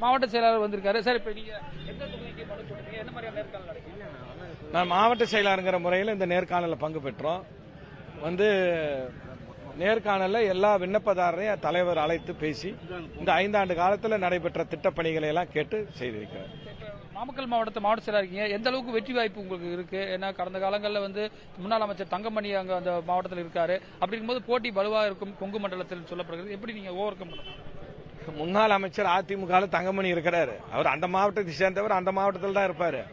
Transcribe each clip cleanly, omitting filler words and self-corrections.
மாவட்ட செயலாளர் வந்திருக்காரு. சார், இப்ப நீங்க எந்த தொகுதிக்கு மனு கொடுத்தீங்க? என்ன மாதிரியான நேர்காணல் நடக்குது? நான் மாவட்ட செயலாளருங்கிற முறையில் இந்த நேர்காணலில் பங்கு பெற்றோம். நேர்காணல்ல எல்லா விண்ணப்பதாரரையும் தலைவர் அழைத்து பேசி இந்த 5 ஆண்டு காலத்தில் நடைபெற்ற திட்டப்பணிகளை எல்லாம் கேட்டு செய்திருக்கிறார். நாமக்கல் மாவட்ட செயலர் இருக்கீங்க, எந்த அளவுக்கு வெற்றி வாய்ப்பு உங்களுக்கு இருக்கு? ஏன்னா கடந்த காலங்களில் முன்னாள் அமைச்சர் தங்கமணி அங்க அந்த மாவட்டத்தில் இருக்காரு. அப்படி இருக்கும்போது போட்டி வலுவாக இருக்கும் கொங்கு மண்டலத்தில் சொல்லப்படுகிறது. எப்படி நீங்க ஓவர் கம் பண்ணலாம்? முன்னாள் அமைச்சர் அதிமுக தங்கமணி இருக்கிறாரு. அவர் அந்த மாவட்டத்தை சேர்ந்தவர், அந்த மாவட்டத்தில் தான் இருப்பாரு.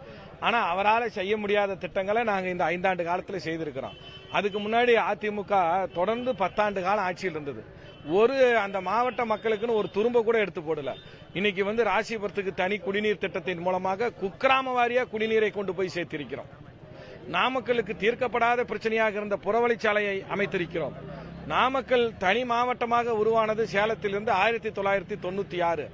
ஆனா அவரால் செய்ய முடியாத திட்டங்களை நாங்க இந்த 5 ஆண்டு காலத்தில் செய்திருக்கிறோம். அதுக்கு முன்னாடி அதிமுக தொடர்ந்து 10 ஆண்டு காலம் ஆட்சியில் இருந்தது. அந்த மாவட்ட மக்களுக்குன்னு ஒரு துரும்ப கூட எடுத்து போடல. இன்னைக்கு ராசிபுரத்துக்கு தனி குடிநீர் திட்டத்தின் மூலமாக குக்கிராம வாரியா குடிநீரை கொண்டு போய் சேர்த்திருக்கிறோம். நாமக்கலுக்கு தீர்க்கப்படாத பிரச்சனையாக இருந்த புறவழிச்சாலையை அமைத்திருக்கிறோம். நாமக்கல் தனி மாவட்டமாக உருவானது சேலத்திலிருந்து 1996.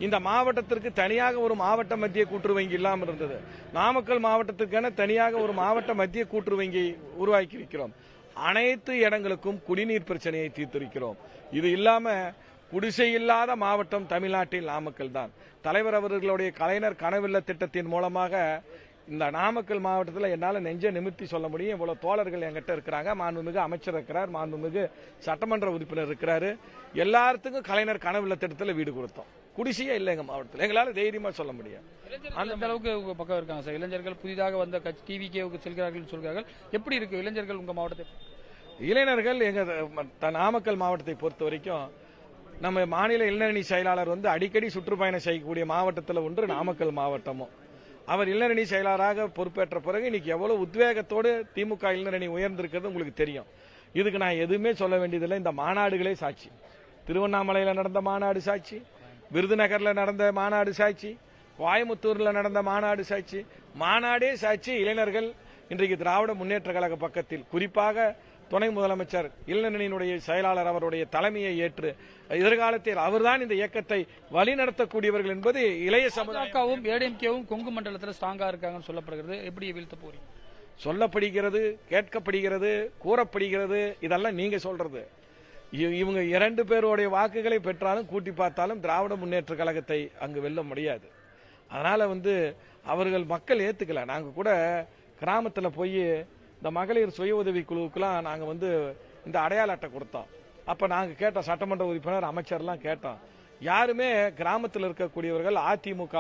இந்த மாவட்டத்திற்கு தனியாக ஒரு மாவட்ட மத்திய கூட்டுறவு வங்கி இல்லாமல் இருந்தது. நாமக்கல் மாவட்டத்திற்கான தனியாக ஒரு மாவட்ட மத்திய கூட்டுறவு வங்கி உருவாக்கி இருக்கிறோம். அனைத்து இடங்களுக்கும் குடிநீர் பிரச்சனையை தீர்த்திருக்கிறோம். இது இல்லாம குடிசை இல்லாத மாவட்டம் தமிழ்நாட்டில் நாமக்கல் தான். தலைவர் அவர்களுடைய கலைஞர் கனவில்ல திட்டத்தின் மூலமாக இந்த நாமக்கல் மாவட்டத்தில் என்னால் நெஞ்ச நிமிர்த்தி சொல்ல முடியும். இவ்வளவு தோழர்கள் என்கிட்ட இருக்கிறாங்க. மாண்புமிகு அமைச்சர் இருக்கிறார், மாண்புமிகு சட்டமன்ற உறுப்பினர் இருக்கிறாரு. எல்லாத்துக்கும் கலைஞர் கனவில்ல திட்டத்தில் வீடு கொடுத்தோம். குடிசையே இல்லை எங்க மாவட்டத்தில். எங்களால தைரியமா சொல்ல முடியும். அந்த அளவுக்கு உங்க பக்கம் இருக்காங்க சார். இளைஞர்கள் புதிதாக வந்த டிவிகேவுக்கு செல்கிறார்கள் சொல்கிறார்கள். எப்படி இருக்கு இளைஞர்கள் உங்க மாவட்டத்தில்? இளைஞர்கள் எங்க நாமக்கல் மாவட்டத்தை பொறுத்த வரைக்கும் நம்ம மாநில இளைஞரணி செயலாளர் அடிக்கடி சுற்றுப்பயணம் செய்யக்கூடிய மாவட்டத்தில் ஒன்று நாமக்கல் மாவட்டமும். அவர் இளைஞரணி செயலாளராக பொறுப்பேற்ற பிறகு இன்னைக்கு எவ்வளவு உத்வேகத்தோடு திமுக இளைஞரணி உயர்ந்திருக்கிறது உங்களுக்கு தெரியும். இதுக்கு நான் எதுவுமே சொல்ல வேண்டியதில்லை. இந்த மாநாடுகளே சாட்சி. திருவண்ணாமலையில் நடந்த மாநாடு சாட்சி, விருதுநகர்ல நடந்த மாநாடு சாட்சி, கோயம்புத்தூர்ல நடந்த மாநாடு சாட்சி. மாநாடே சாட்சி. இளைஞர்கள் இன்றைக்கு திராவிட முன்னேற்ற கழக பக்கத்தில், குறிப்பாக துணை முதலமைச்சர் இளைஞரணியினுடைய செயலாளர் அவருடைய தலைமையை ஏற்று எதிர்காலத்தில் அவர்தான் இந்த இயக்கத்தை வழிநடத்தக்கூடியவர்கள் என்பது இளைய சமுதாயமும் ஏடிஎம்கேவும் கொங்கு மண்டலத்தில் ஸ்ட்ராங்கா இருக்காங்கன்னு சொல்லப்படுகிறது. எப்படி வீழ்த்த போறீங்க? சொல்லப்படுகிறது, கேட்கப்படுகிறது, கூறப்படுகிறது. இதெல்லாம் நீங்க சொல்றது. இவங்க 2 பேருடைய வாக்குகளை பெற்றாலும் கூட்டி பார்த்தாலும் திராவிட முன்னேற்ற கழகத்தை அங்கு வெல்ல முடியாது. அதனால அவர்கள் மக்கள் ஏத்துக்கல. நாங்க கூட கிராமத்தில் போய் இந்த மகளிர் சுய உதவி குழுவுக்குலாம் நாங்க இந்த அடையாள அட்டை கொடுத்தோம். அப்ப நாங்க கேட்டோம், சட்டமன்ற உறுப்பினர் அமைச்சர்லாம் கேட்டோம். யாருமே கிராமத்தில் இருக்கக்கூடியவர்கள் அதிமுக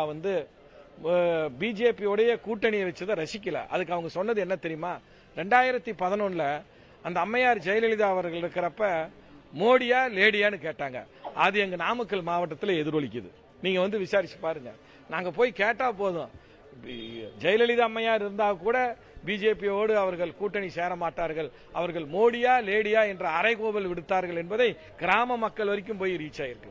பிஜேபியோடைய கூட்டணியை வச்சதை ரசிக்கல. அதுக்கு அவங்க சொன்னது என்ன தெரியுமா? 2011 அந்த அம்மையார் ஜெயலலிதா அவர்கள் இருக்கிறப்ப மோடியா லேடியான்னு கேட்டாங்க. அது எங்க நாமக்கல் மாவட்டத்தில் எதிரொலிக்குது. நீங்க விசாரிச்சு பாருங்க. நாங்க போய் கேட்டா போதும். ஜெயலலிதா அம்மையார் இருந்தா கூட பிஜேபியோடு அவர்கள் கூட்டணி சேர மாட்டார்கள். அவர்கள் மோடியா லேடியா என்ற அரைகோவல் விடுத்தார்கள் என்பதை கிராம மக்கள் வரைக்கும் போய் ரீச் ஆயிருக்கு.